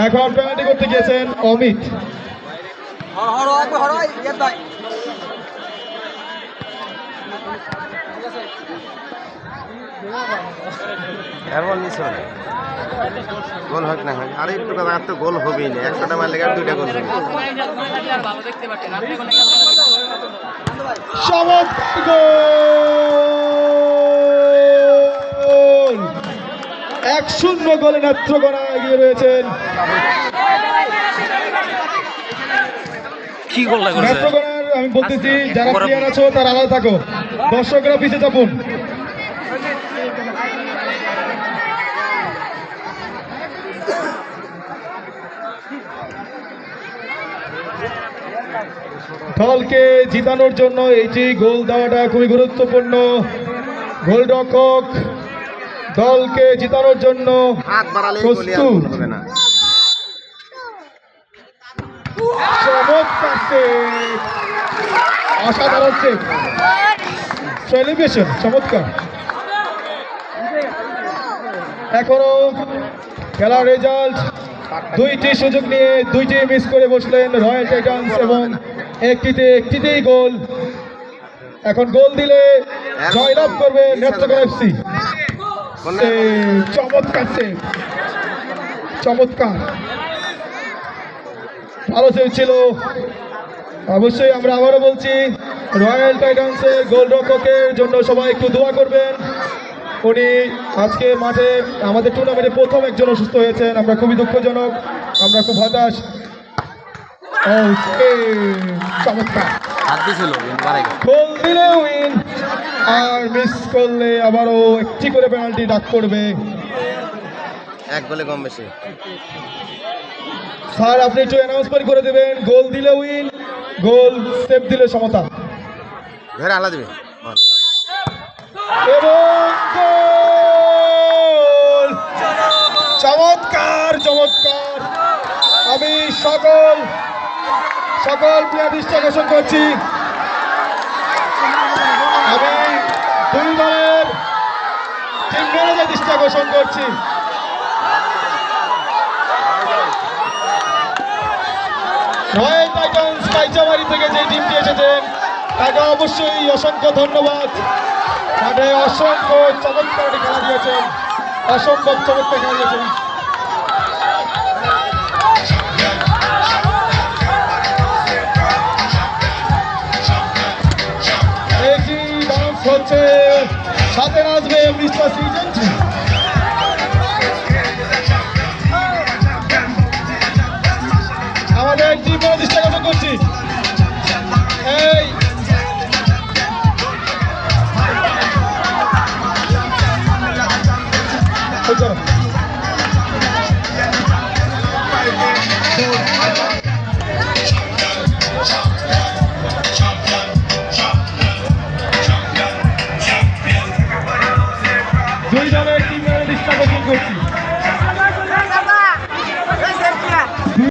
এখন পেনাল্টি করতে গিয়েছেন অমিত। গোল হোক না হোক আর একটু কথা তো গোল হবেই না, 100টা মারলে আর 2টা গোল হবে। চমৎকার গোল! 1-0 গোলে নেত্রকোনা এগিয়ে রয়েছেন। কি গোল করেছে নেত্রকোনার আমি বলতেছি যারা প্লেয়ার আছো তারা আলাদা থাকো, দর্শকরা পিছিয়ে চাপুন। দলকে জিতানোর জন্য এটি গোল দেওয়াটা খুবই গুরুত্বপূর্ণ। গোলরক্ষক দলকে জিতানোর জন্য হাত বাড়ালে প্রস্তুত। হবে না। চমৎকার সেভ, অসাধারণ সেভ, সেলিব্রেশন চমৎকার। এখনো খেলার রেজাল্ট, 2টি সুযোগ নিয়ে 2টি মিস করে বসলেন রয়্যাল টাইটান্স এবং একটিতেই গোল। এখন গোল দিলে জয়লাভ করবে নেত্রকোনা এফসি। চমৎকার সেভ, চমৎকার ভালো সেভ ছিল। অবশ্যই আমরা আবারও বলছি রয়্যাল টাইটান্সের গোলরক্ষকের জন্য সবাই একটু দোয়া করবেন। উনি আজকে মাঠে আমাদের টুর্নামেন্টে প্রথম একজন অসুস্থ হয়েছেন, আমরা খুবই দুঃখজনক, আমরা খুব হতাশ। চমৎকার গোল দিলে উইন, আর মিস করলে আবারও একটি করে পেনাল্টি ডাক করবে। 1 গোলে কম বেশি। স্যার আপনি একটু অ্যানাউন্সমেন্ট করে দেবেন, গোল দিলে উইন, গোল সেভ দিলে সমতা। ধরে আলা দিবে এবং গোল! চমৎকার চমৎকার। আমি সকল প্লেয়ার দৃষ্টি আকর্ষণ করছি, আমি 2 দলের টিম ম্যানেজার দৃষ্টি আকর্ষণ করছি। রয়্যাল টাইটান্স কাইচাবাড়ি থেকে যে টিমটি এসেছেন তাকে অবশ্যই অসংখ্য ধন্যবাদ। মাঠে অসংখ্য চমৎকার খেলা দিয়েছেন, অসম্ভব চমৎকার খেলা দিয়েছেন। এটি ডান্স হচ্ছে, সাথে নাচবে মিস্টার সিজন। আমাদের টিম চেষ্টা করছি এই